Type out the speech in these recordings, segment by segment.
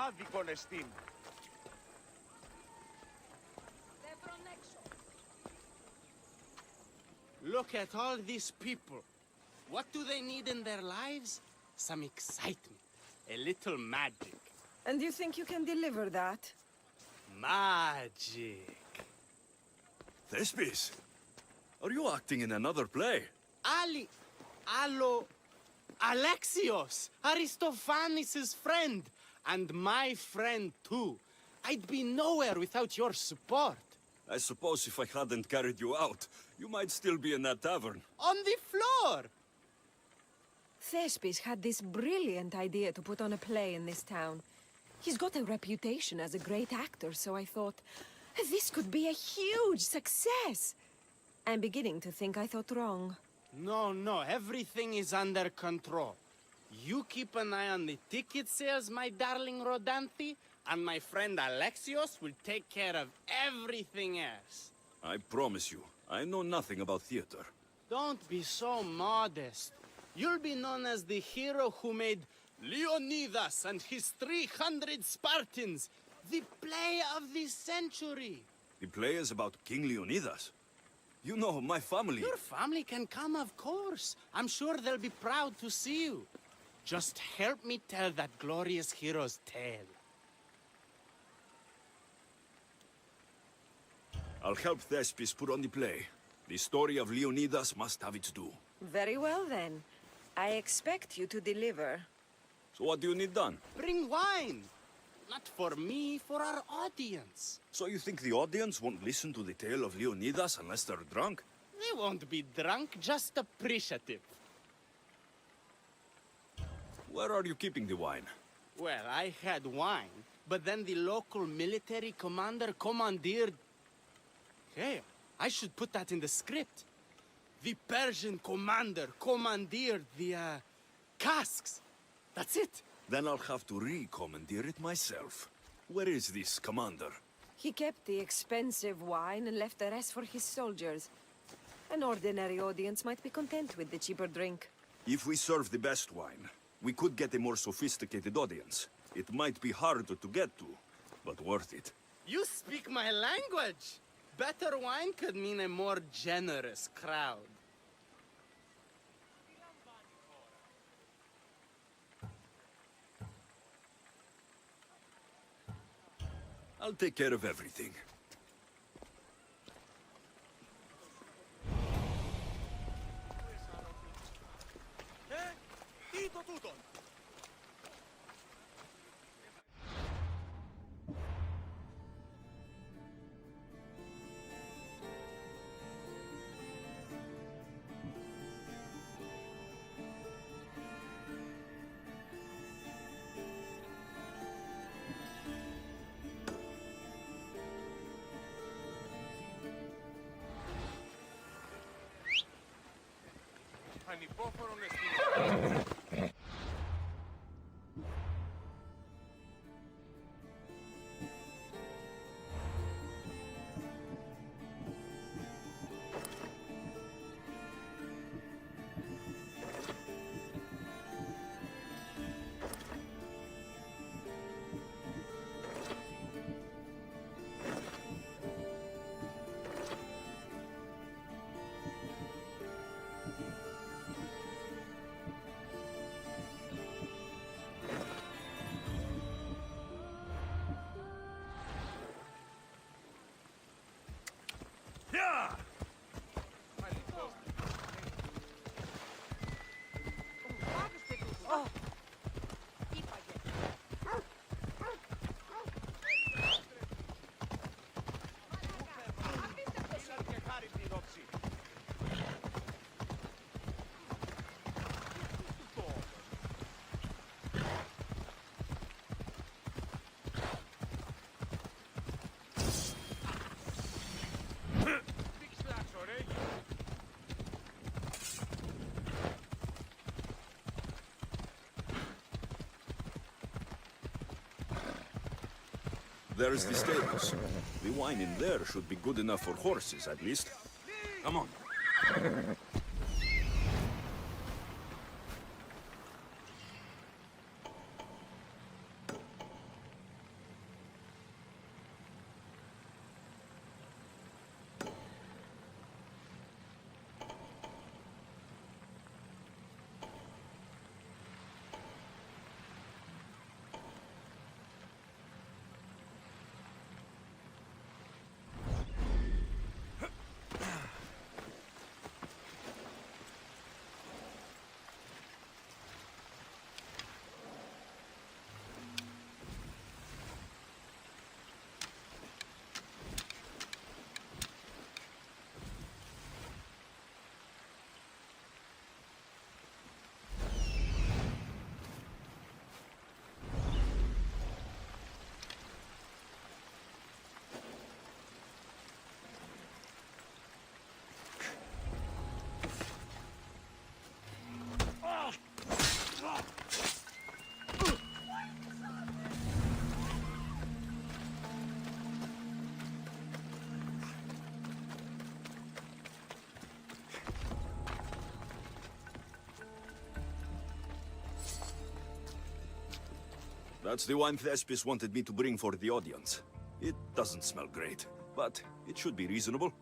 άδικον εστίν. Look at all these people. What do they need in their lives? Some excitement. A little magic. And you think you can deliver that? Magic. Tespis, are you acting in another play? Alexios, Aristophanes' friend, and my friend too. I'd be nowhere without your support. I suppose if I hadn't carried you out, you might still be in that tavern. On the floor! Tespis had this brilliant idea to put on a play in this town. He's got a reputation as a great actor, so I thought, this could be a huge success. I'm beginning to think I thought wrong. No, everything is under control. You keep an eye on the ticket sales, my darling Rodanthi, and my friend Alexios will take care of everything else. I promise you, I know nothing about theater. Don't be so modest. You'll be known as the hero who made Leónidas and his 300 Spartans, the play of the century. The play is about King Leónidas. You know, my family... Your family can come, of course. I'm sure they'll be proud to see you. Just help me tell that glorious hero's tale. I'll help Tespis put on the play. The story of Leónidas must have its due. Very well, then. I expect you to deliver. So what do you need done? Bring wine. Not for me, for our audience. So you think the audience won't listen to the tale of Leónidas unless they're drunk? They won't be drunk, just appreciative. Where are you keeping the wine? Well, I had wine, but then the local military commander commandeered... Hey, I should put that in the script. The Persian commander commandeered the, casks. That's it. Then I'll have to re-commandeer it myself. Where is this commander? He kept the expensive wine and left the rest for his soldiers. An ordinary audience might be content with the cheaper drink. If we serve the best wine, we could get a more sophisticated audience. It might be harder to get to, but worth it. You speak my language. Better wine could mean a more generous crowd. I'll take care of everything. Τι το τούτον! Ανυπόφορον εστί. There's the stables. The wine in there should be good enough for horses, at least. Come on. That's the wine Tespis wanted me to bring for the audience. It doesn't smell great, but it should be reasonable.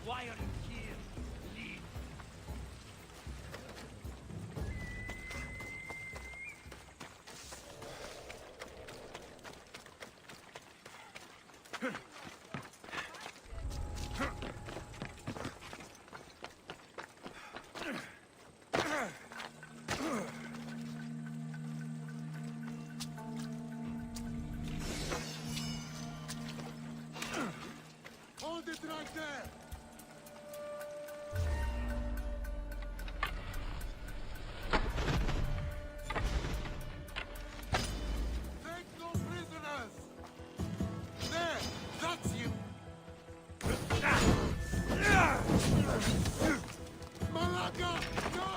Why are you here? Leave. Hold it right there! Take no prisoners! There! That's you! Malaga! No!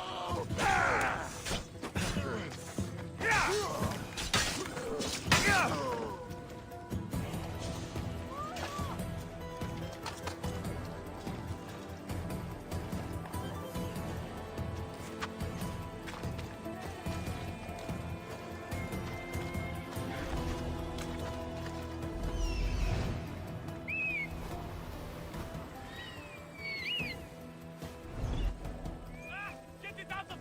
Get it out of...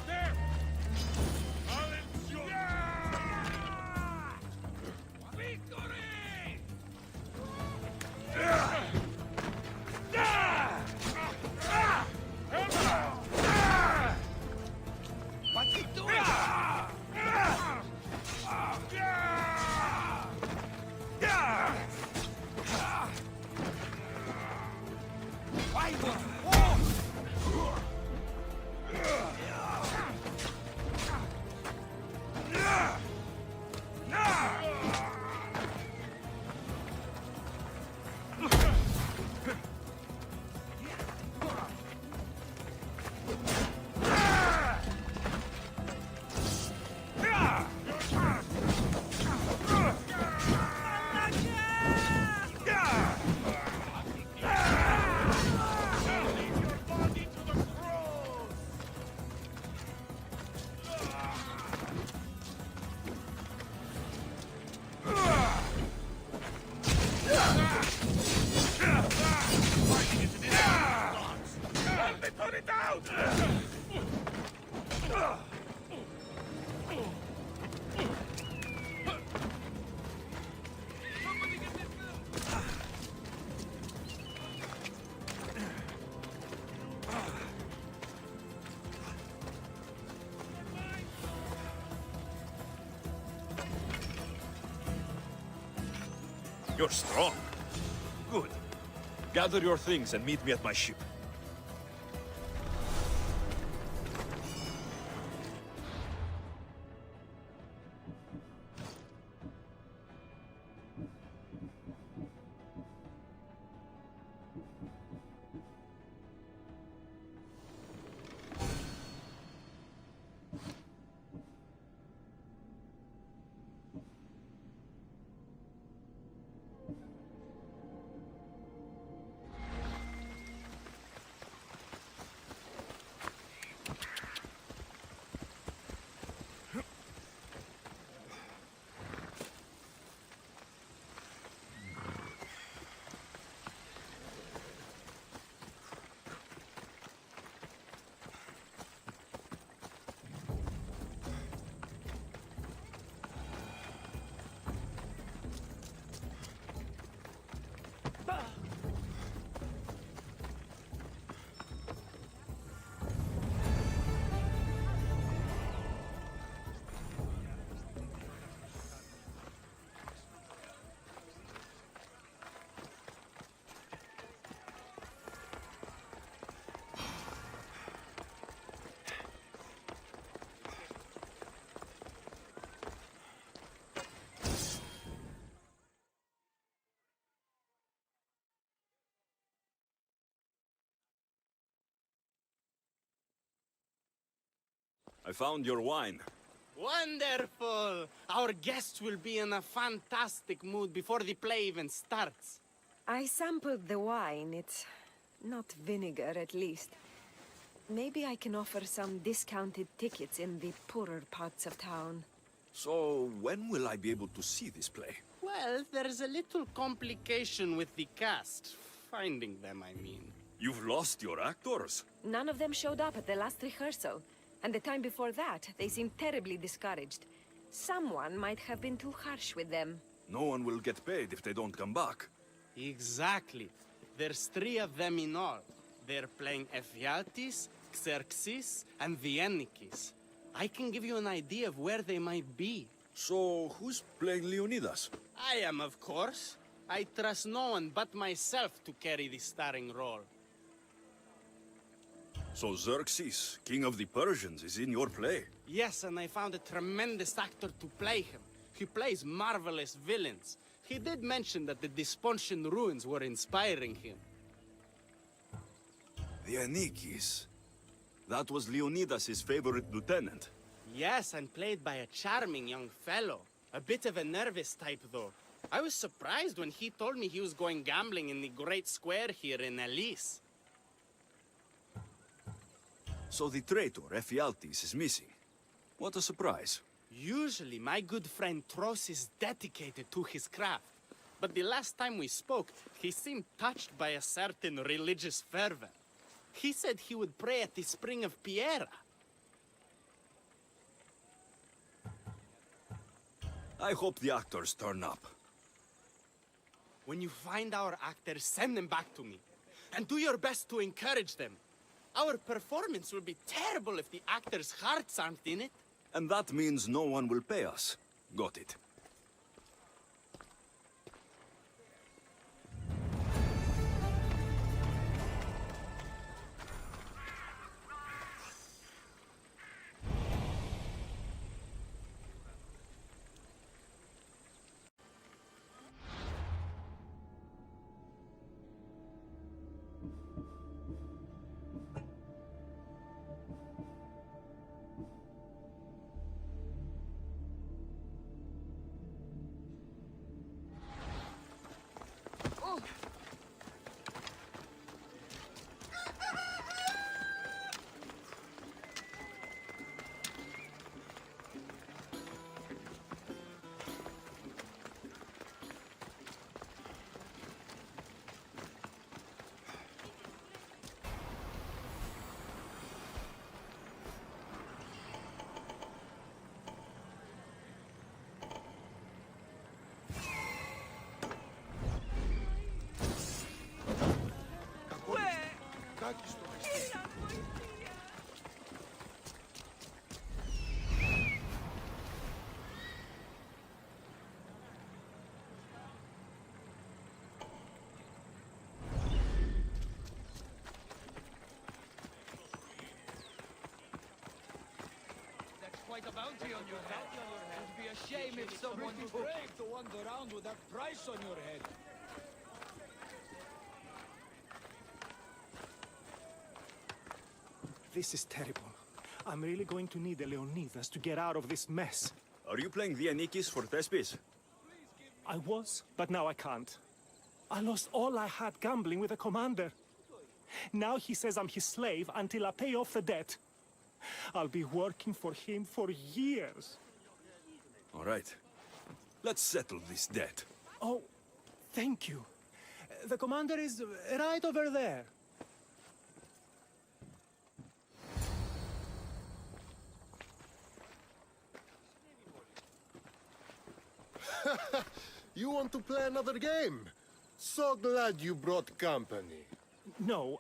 There! Alexios! Victory! What's he doing? Why was put it out! You're strong. Good. Gather your things and meet me at my ship. I found your wine. Wonderful! Our guests will be in a fantastic mood before the play even starts. I sampled the wine. It's not vinegar, at least. Maybe I can offer some discounted tickets in the poorer parts of town. So, when will I be able to see this play? Well, there's a little complication with the cast. Finding them, I mean. You've lost your actors? None of them showed up at the last rehearsal. And the time before that, they seemed terribly discouraged. Someone might have been too harsh with them. No one will get paid if they don't come back. Exactly. There's 3 of them in all. They're playing Efialtes, Xerxes, and Dianekes. I can give you an idea of where they might be. So, who's playing Leónidas? I am, of course. I trust no one but myself to carry the starring role. So Xerxes, king of the Persians, is in your play? Yes, and I found a tremendous actor to play him. He plays marvelous villains. He did mention that the Despontian ruins were inspiring him. Dianekes. That was Leónidas' favorite lieutenant. Yes, and played by a charming young fellow. A bit of a nervous type, though. I was surprised when he told me he was going gambling in the Great Square here in Elis. So the traitor, Efialtes, is missing. What a surprise. Usually, my good friend Tros is dedicated to his craft. But the last time we spoke, he seemed touched by a certain religious fervor. He said he would pray at the spring of Piera. I hope the actors turn up. When you find our actors, send them back to me. And do your best to encourage them. Our performance will be terrible if the actors' hearts aren't in it. And that means no one will pay us. Got it. Quite a bounty on your head. It would be a shame if someone would brave to wander around with that price on your head. This is terrible. I'm really going to need the Leónidas to get out of this mess. Are you playing Dianekes for Tespis? I was, but now I can't. I lost all I had gambling with the commander. Now he says I'm his slave until I pay off the debt. I'll be working for him for years. All right. Let's settle this debt. Oh, thank you. The commander is right over there. You want to play another game? So glad you brought company. No,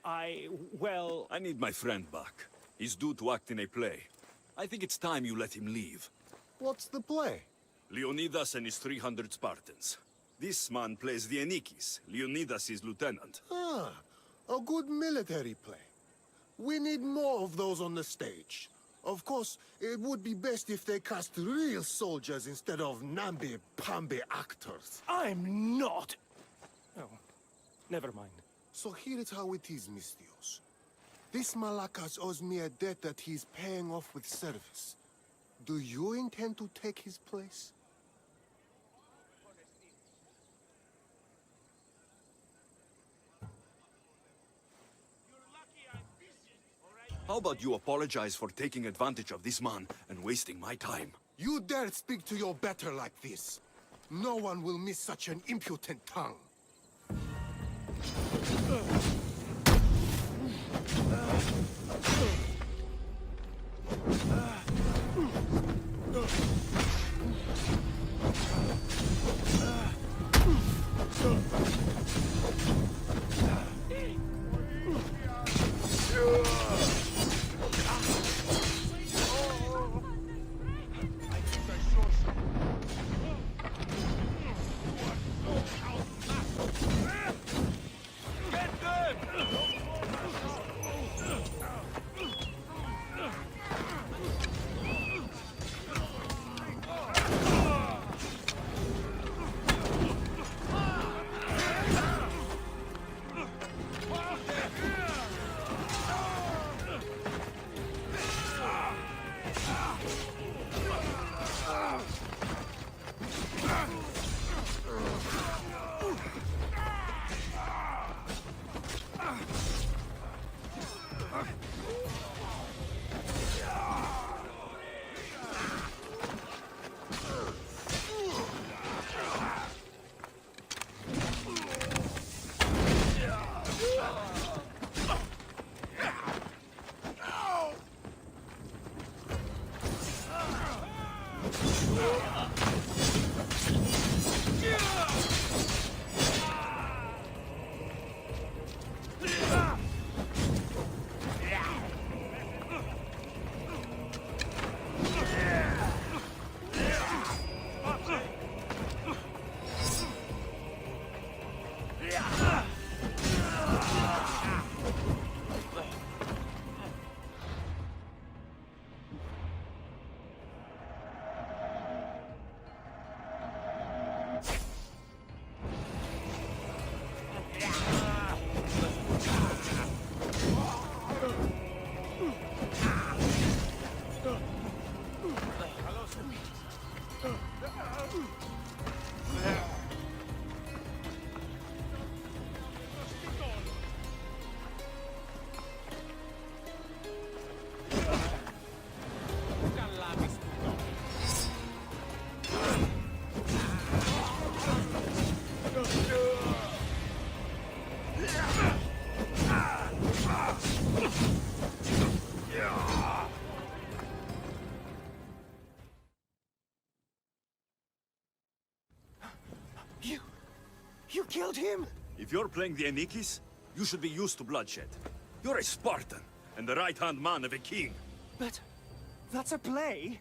well... I need my friend back. He's due to act in a play. I think it's time you let him leave. What's the play? Leónidas and his 300 Spartans. This man plays Dianekes, Leónidas' lieutenant. Ah, a good military play. We need more of those on the stage. Of course, it would be best if they cast real soldiers instead of namby-pamby actors. I'm not... Oh, never mind. So here is how it is, Mistios. This Malakas owes me a debt that he's paying off with service. Do you intend to take his place? How about you apologize for taking advantage of this man and wasting my time? You dare speak to your better like this? No one will miss such an impudent tongue. You killed him? If you're playing the Dianekes, you should be used to bloodshed. You're a Spartan, and the right-hand man of a king. But that's a play.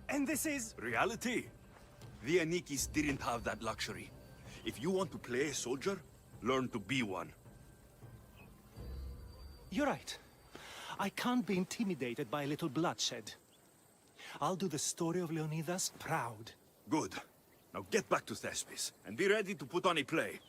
And this is... Reality? The Dianekes didn't have that luxury. If you want to play a soldier, learn to be one. You're right. I can't be intimidated by a little bloodshed. I'll do the story of Leónidas proud. Good. Now get back to Tespis, and be ready to put on a play.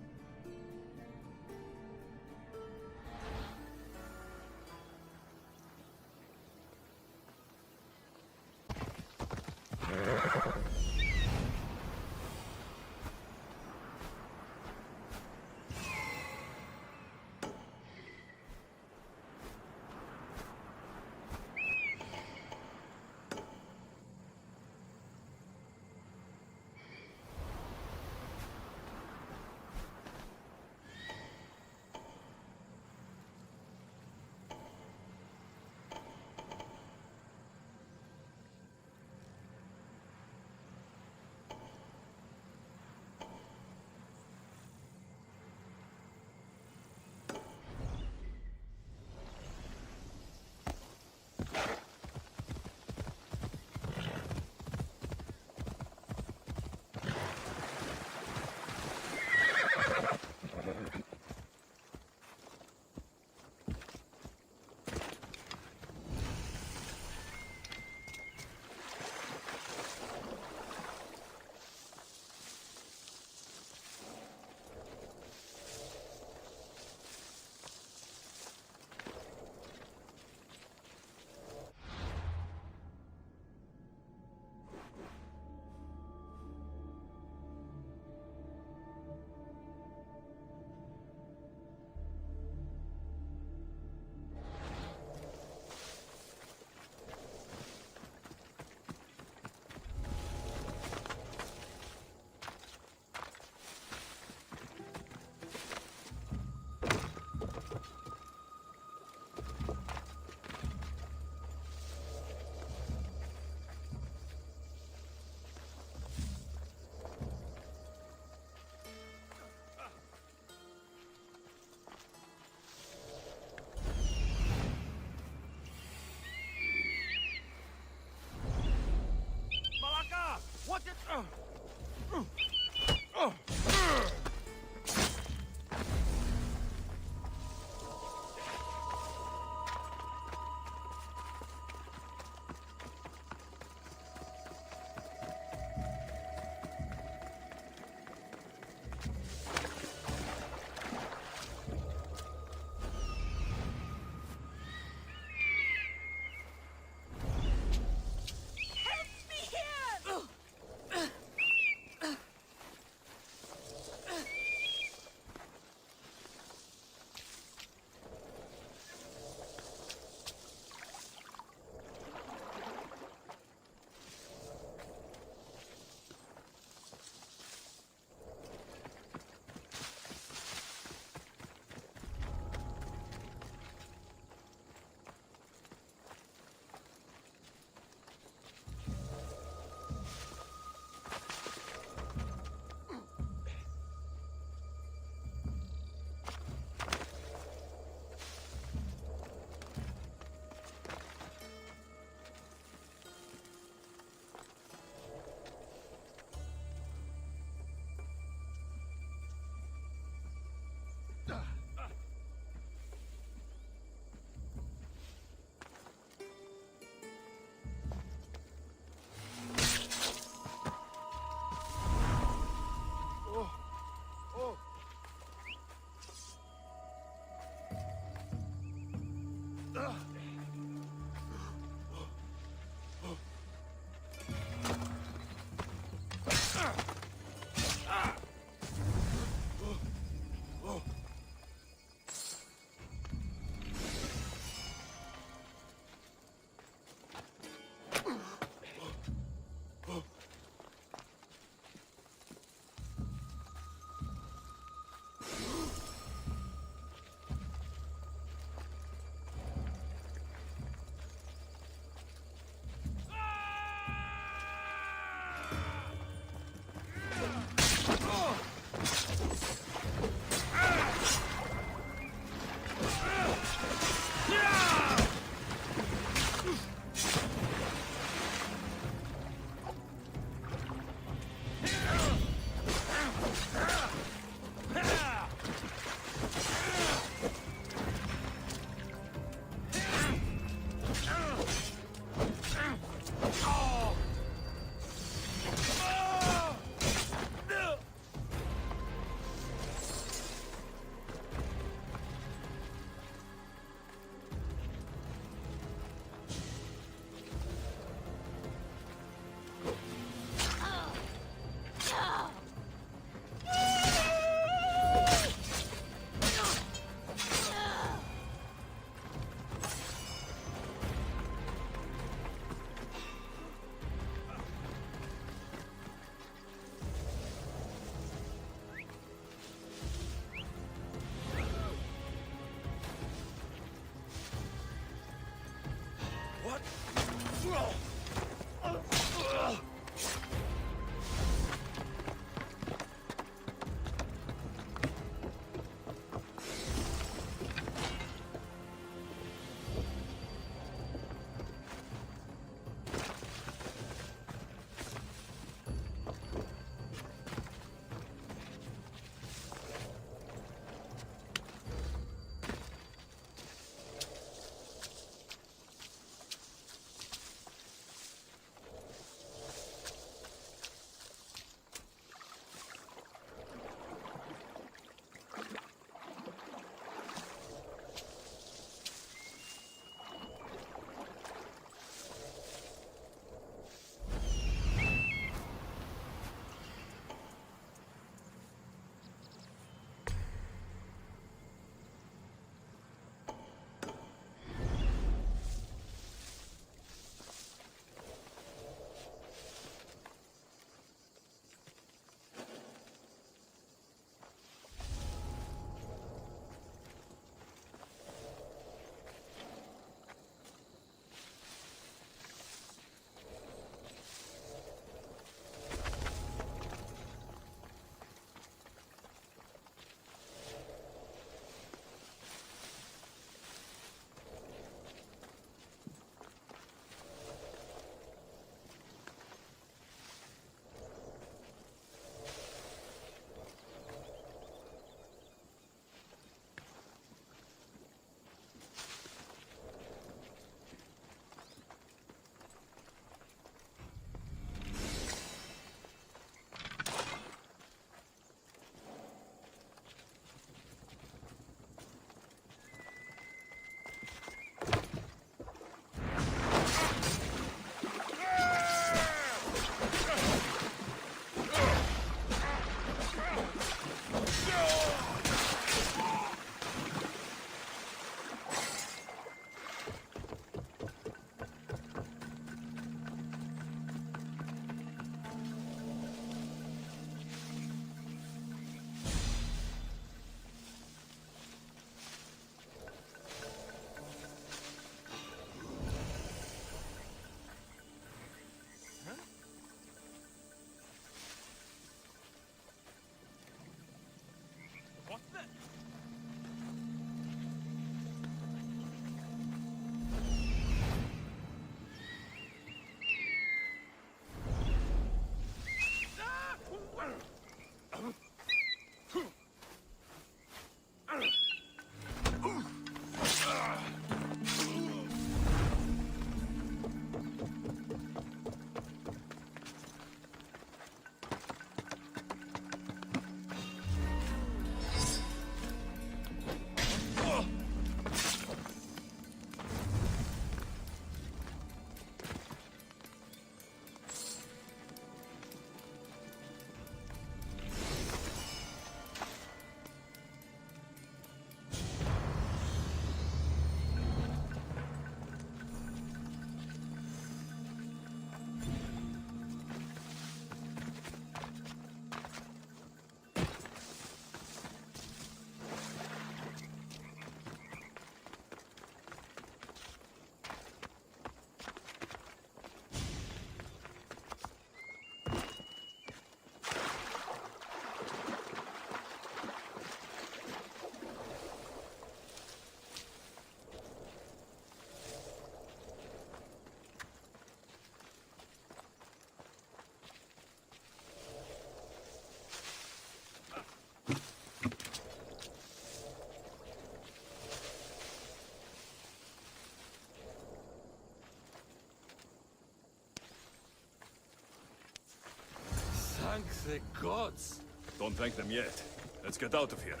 The gods! Don't thank them yet. Let's get out of here.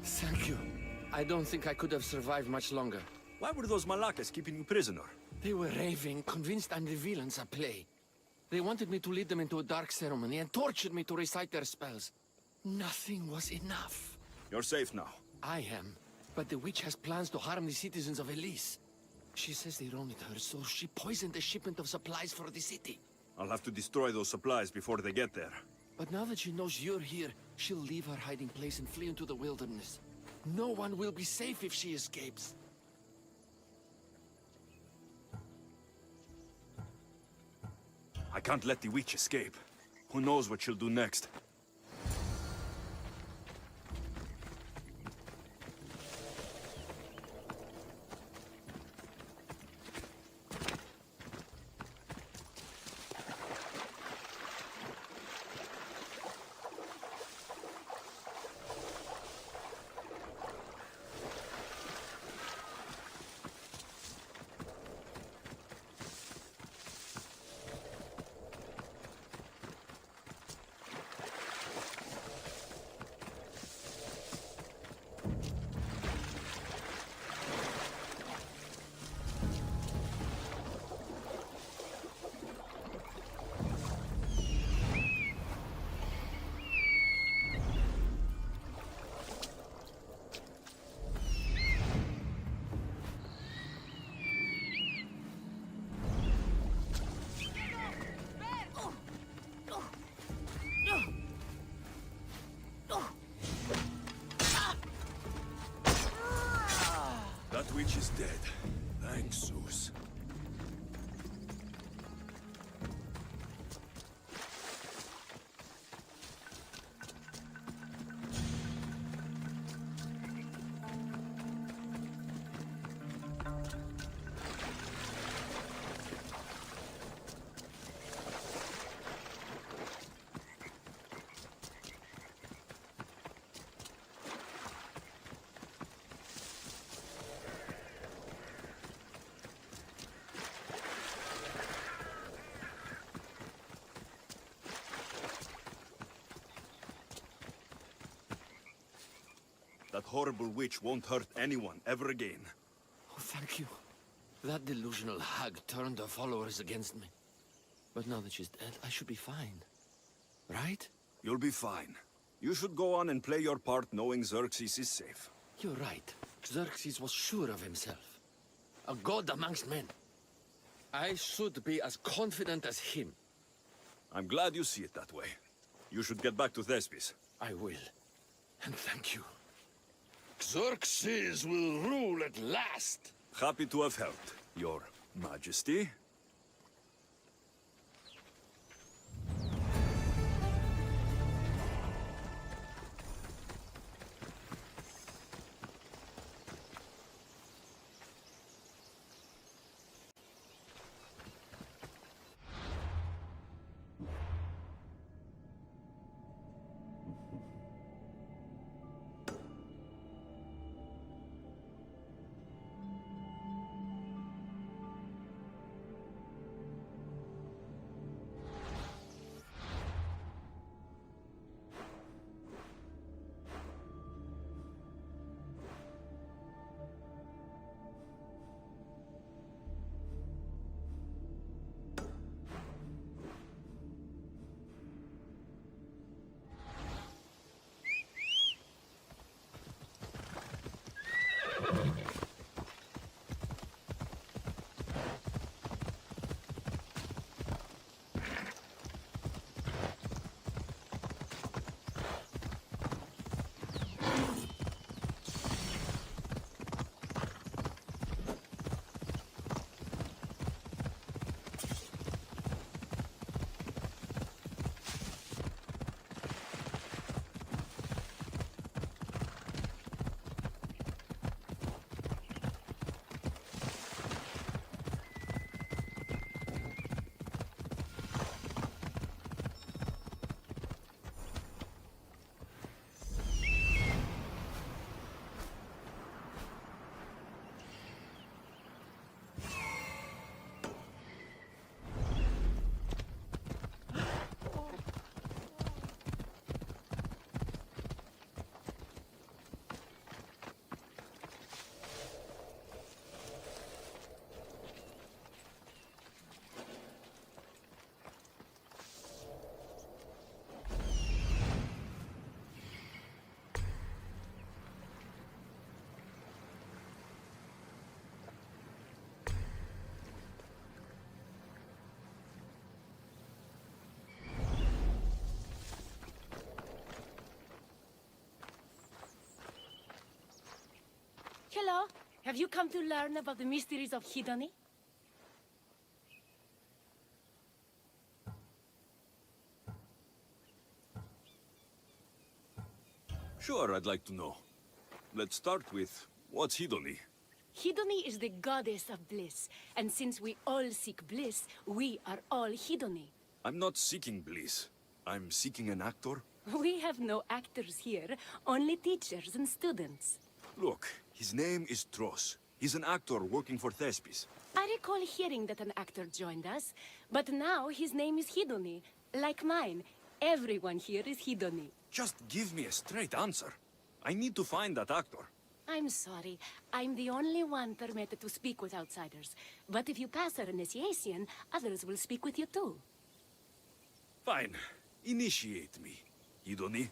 Thank you. I don't think I could have survived much longer. Why were those Malakas keeping you prisoner? They were raving, convinced I'm the villains at play. They wanted me to lead them into a dark ceremony and tortured me to recite their spells. Nothing was enough. You're safe now. I am, but the witch has plans to harm the citizens of Elise. She says they wronged her, so she poisoned the shipment of supplies for the city. I'll have to destroy those supplies before they get there. But now that she knows you're here, she'll leave her hiding place and flee into the wilderness. No one will be safe if she escapes. I can't let the witch escape. Who knows what she'll do next? That witch is dead. Thanks, Zeus. That horrible witch won't hurt anyone ever again. Oh, thank you. That delusional hag turned her followers against me. But now that she's dead, I should be fine. Right? You'll be fine. You should go on and play your part knowing Xerxes is safe. You're right. Xerxes was sure of himself. A god amongst men. I should be as confident as him. I'm glad you see it that way. You should get back to Tespis. I will. And thank you. Xerxes will rule at last! Happy to have helped, Your Majesty. Have you come to learn about the mysteries of Hedony? Sure, I'd like to know. Let's start with, what's Hedony? Hedony is the goddess of bliss, and since we all seek bliss, we are all Hedony. I'm not seeking bliss. I'm seeking an actor. We have no actors here, only teachers and students. Look, his name is Tros. He's an actor working for Tespis. I recall hearing that an actor joined us, but now his name is Hedony, like mine. Everyone here is Hedony. Just give me a straight answer. I need to find that actor. I'm sorry. I'm the only one permitted to speak with outsiders. But if you pass our initiation, others will speak with you too. Fine. Initiate me. Hedony,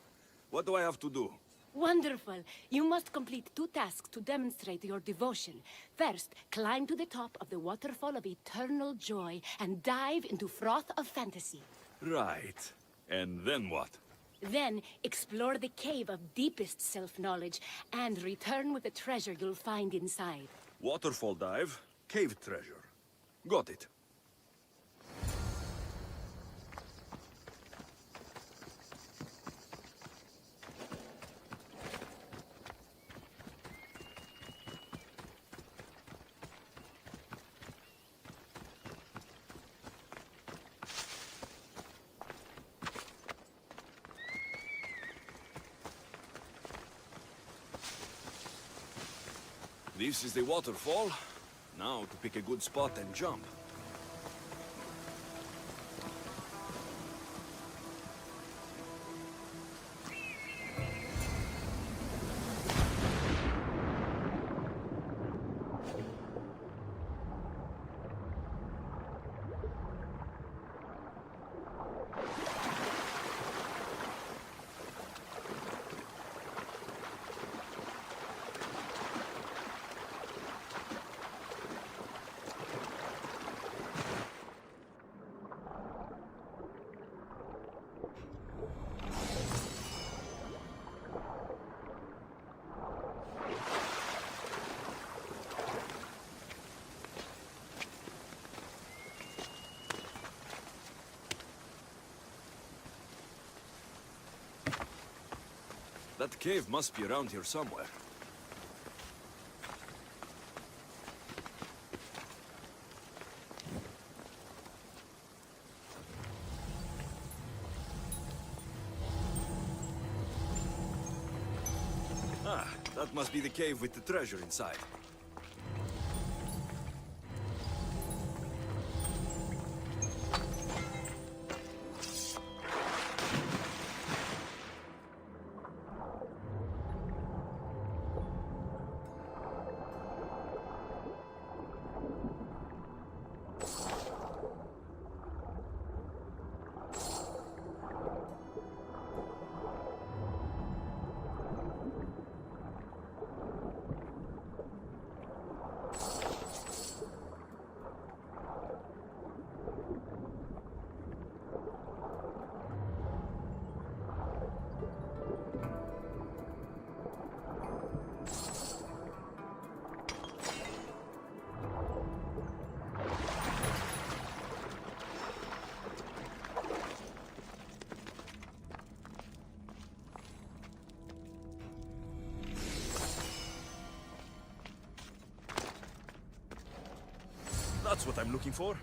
what do I have to do? Wonderful. You must complete 2 tasks to demonstrate your devotion. First, climb to the top of the waterfall of eternal joy and dive into froth of fantasy. Right. And then what? Then, explore the cave of deepest self-knowledge and return with the treasure you'll find inside. Waterfall dive, cave treasure. Got it. This is the waterfall. Now to pick a good spot and jump. That cave must be around here somewhere. Ah, that must be the cave with the treasure inside. That's what I'm looking for.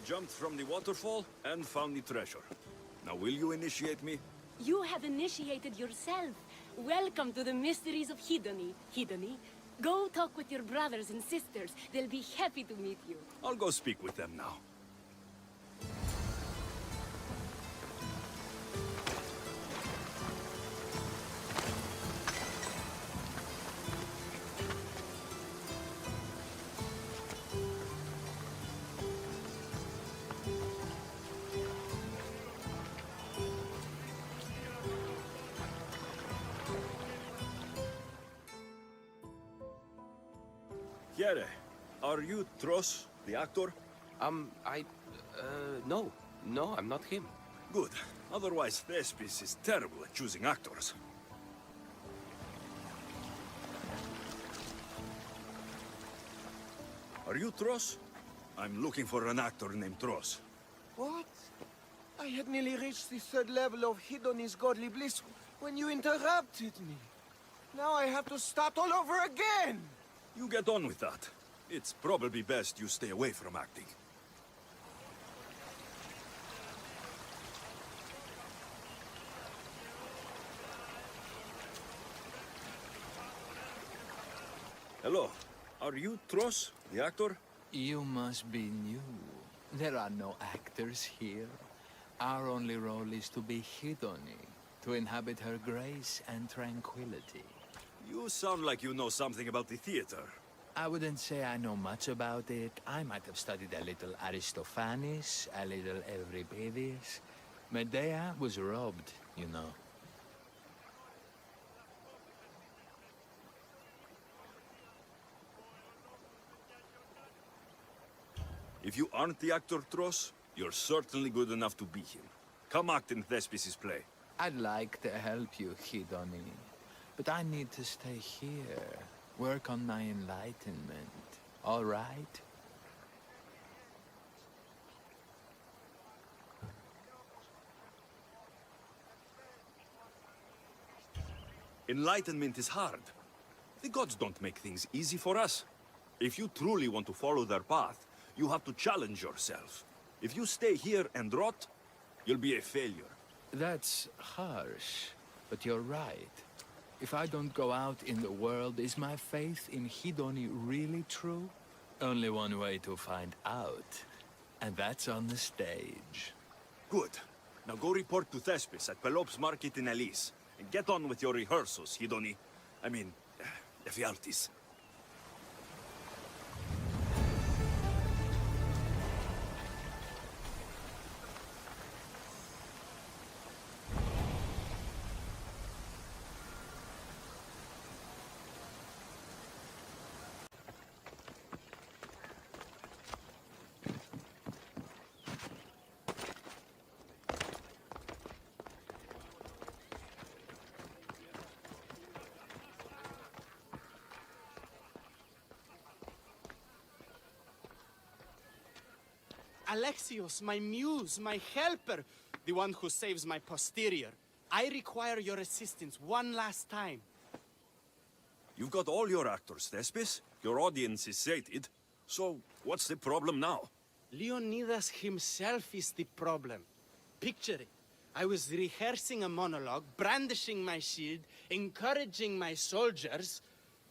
jumped from the waterfall and found the treasure. Now will you initiate me? You have initiated yourself. Welcome to the mysteries of Hedony. Hedony, go talk with your brothers and sisters. They'll be happy to meet you. I'll go speak with them now. Jerje, are you Tros, the actor? No. No, I'm not him. Good. Otherwise, Tespis is terrible at choosing actors. Are you Tros? I'm looking for an actor named Tros. What? I had nearly reached the third level of Hedony's godly bliss when you interrupted me. Now I have to start all over again! You get on with that. It's probably best you stay away from acting. Hello. Are you Tros, the actor? You must be new. There are no actors here. Our only role is to be Hedony, to inhabit her grace and tranquility. You sound like you know something about the theater. I wouldn't say I know much about it. I might have studied a little Aristophanes, a little Euripides. Medea was robbed, you know. If you aren't the actor Tros, you're certainly good enough to be him. Come act in Thespis' play. I'd like to help you, Hedony. But I need to stay here, work on my enlightenment. All right? Enlightenment is hard. The gods don't make things easy for us. If you truly want to follow their path, you have to challenge yourself. If you stay here and rot, you'll be a failure. That's harsh, but you're right. If I don't go out in the world, is my faith in Hedony really true? Only one way to find out, and that's on the stage. Good. Now go report to Tespis at Pelops Market in Elis, and get on with your rehearsals, Hedony. Efialtes. Alexios, my muse, my helper, the one who saves my posterior. I require your assistance one last time. You've got all your actors, Tespis. Your audience is sated. So, what's the problem now? Leónidas himself is the problem. Picture it. I was rehearsing a monologue, brandishing my shield, encouraging my soldiers.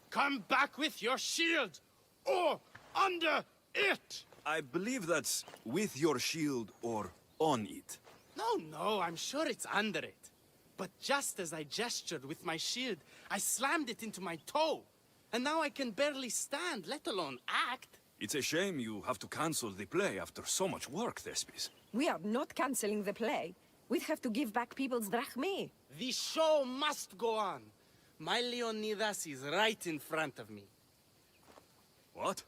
Come back with your shield! Or under it! I believe that's with your shield or on it. No, I'm sure it's under it. But just as I gestured with my shield, I slammed it into my toe. And now I can barely stand, let alone act. It's a shame you have to cancel the play after so much work, Tespis. We are not cancelling the play. We'd have to give back people's drachmae. The show must go on. My Leónidas is right in front of me. What?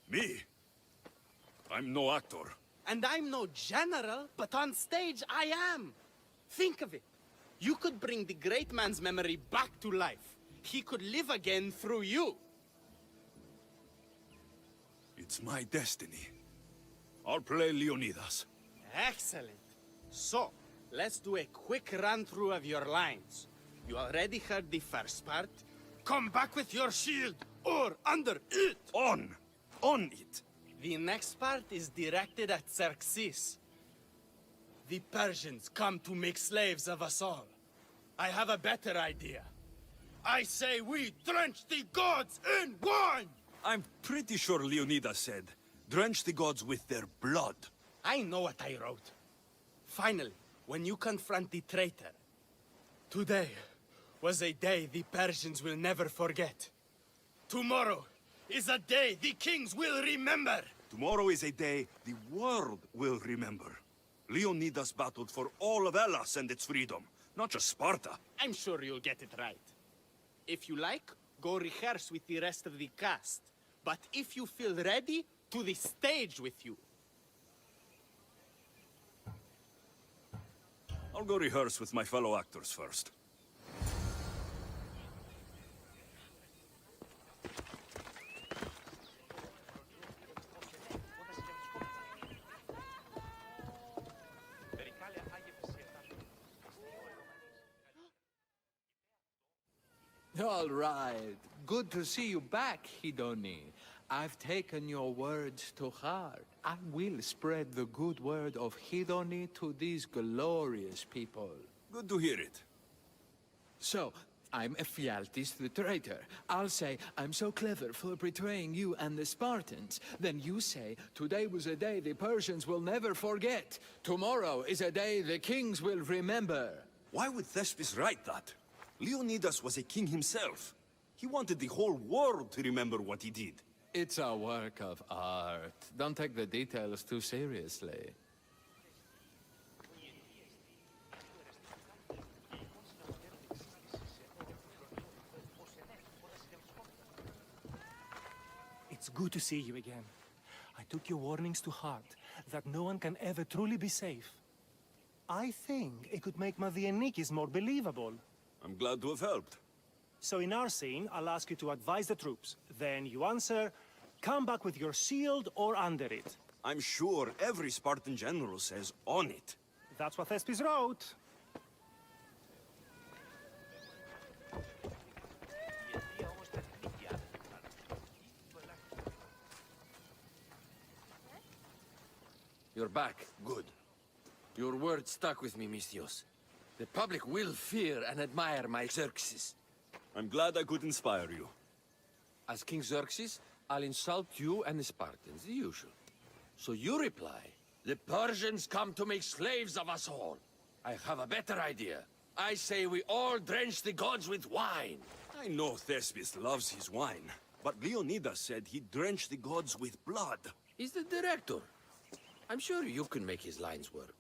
Me? I'm no actor. And I'm no general, but on stage I am. Think of it. You could bring the great man's memory back to life. He could live again through you. It's my destiny. I'll play Leónidas. Excellent. So, let's do a quick run-through of your lines. You already heard the first part. Come back with your shield, or under it. On it. The next part is directed at Xerxes. The Persians come to make slaves of us all. I have a better idea. I say we drench the gods in wine! I'm pretty sure Leónidas said, drench the gods with their blood. I know what I wrote. Finally, when you confront the traitor, today was a day the Persians will never forget. Tomorrow is a day the kings will remember. Tomorrow is a day the world will remember. Leónidas battled for all of Hellas and its freedom, not just Sparta. I'm sure you'll get it right. If you like, go rehearse with the rest of the cast. But if you feel ready, to the stage with you. I'll go rehearse with my fellow actors first. All right. Good to see you back, Hidoni. I've taken your words to heart. I will spread the good word of Hidoni to these glorious people. Good to hear it. So, I'm Efialtes the traitor. I'll say, I'm so clever for betraying you and the Spartans. Then you say, today was a day the Persians will never forget. Tomorrow is a day the kings will remember. Why would Tespis write that? Leónidas was a king himself. He wanted the whole world to remember what he did. It's a work of art. Don't take the details too seriously. It's good to see you again. I took your warnings to heart, that no one can ever truly be safe. I think it could make my Dianekes more believable. I'm glad to have helped. So in our scene, I'll ask you to advise the troops. Then you answer, come back with your shield or under it. I'm sure every Spartan general says on it. That's what Tespis wrote. You're back. Good. Your word stuck with me, Misthios. The public will fear and admire my Xerxes. I'm glad I could inspire you. As King Xerxes, I'll insult you and the Spartans, the usual. So you reply, the Persians come to make slaves of us all. I have a better idea. I say we all drench the gods with wine. I know Tespis loves his wine, but Leónidas said he'd drench the gods with blood. He's the director. I'm sure you can make his lines work.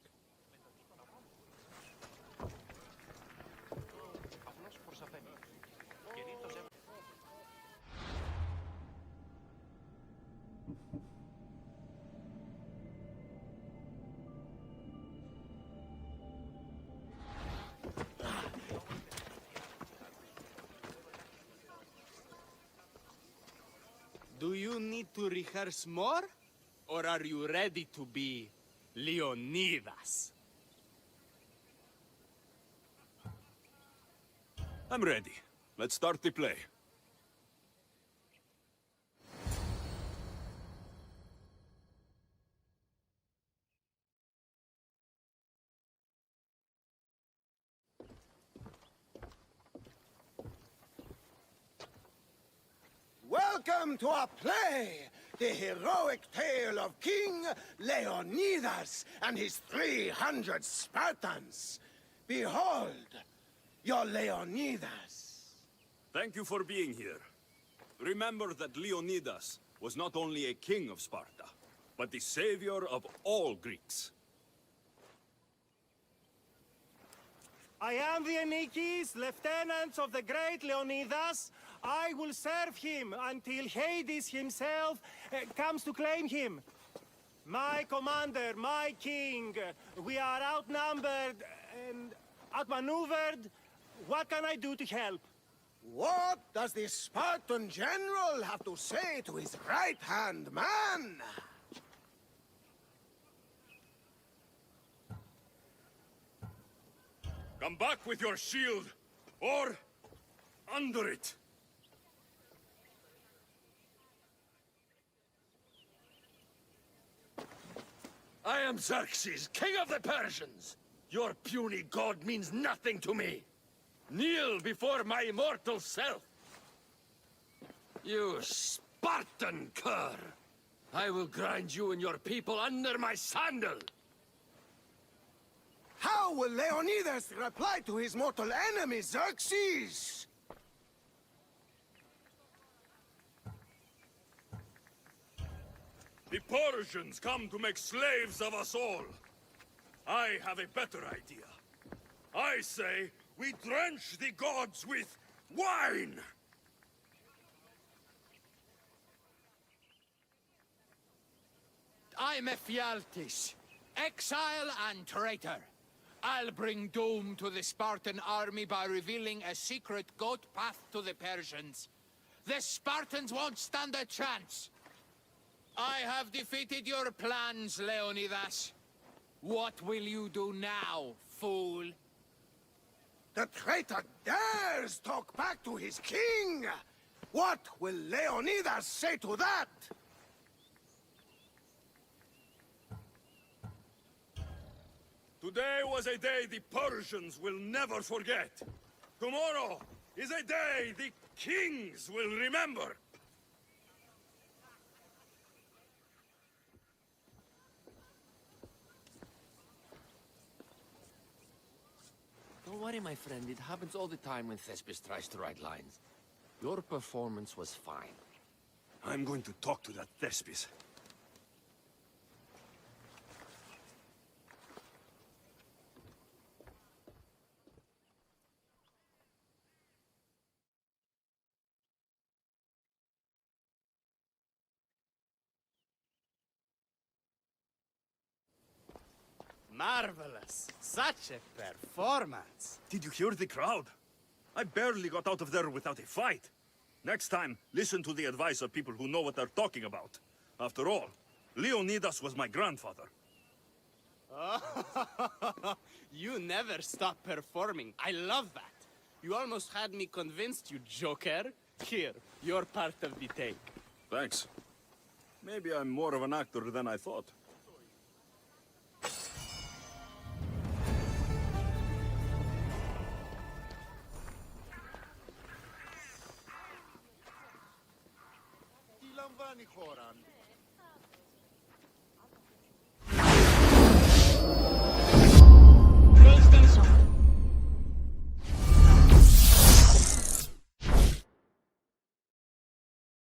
Do you need to rehearse more? Or are you ready to be Leónidas? I'm ready. Let's start the play. Welcome to our play, the heroic tale of King Leónidas and his 300 Spartans. Behold, your Leónidas. Thank you for being here. Remember that Leónidas was not only a king of Sparta, but the savior of all Greeks. I am the Dianekes, lieutenants of the great Leónidas. I will serve him until Hades himself comes to claim him. My commander, my king, we are outnumbered and outmaneuvered. What can I do to help? What does the Spartan general have to say to his right-hand man? Come back with your shield, or under it. I am Xerxes, king of the Persians. Your puny god means nothing to me. Kneel before my immortal self. You Spartan cur! I will grind you and your people under my sandal! How will Leónidas reply to his mortal enemy, Xerxes? The Persians come to make slaves of us all. I have a better idea. I say we drench the gods with wine! I'm Efialtes, exile and traitor. I'll bring doom to the Spartan army by revealing a secret goat path to the Persians. The Spartans won't stand a chance. I have defeated your plans, Leónidas. What will you do now, fool? The traitor dares talk back to his king! What will Leónidas say to that? Today was a day the Persians will never forget. Tomorrow is a day the kings will remember. Don't worry, my friend. It happens all the time when Tespis tries to write lines. Your performance was fine. I'm going to talk to that Tespis. Marvelous. Such a performance. Did you hear the crowd? I barely got out of there without a fight. Next time, listen to the advice of people who know what they're talking about. After all, Leónidas was my grandfather. You never stop performing. I love that. You almost had me convinced, you joker. Here, your part of the take. Thanks. Maybe I'm more of an actor than I thought. Τι λαμβάνει η χώρα,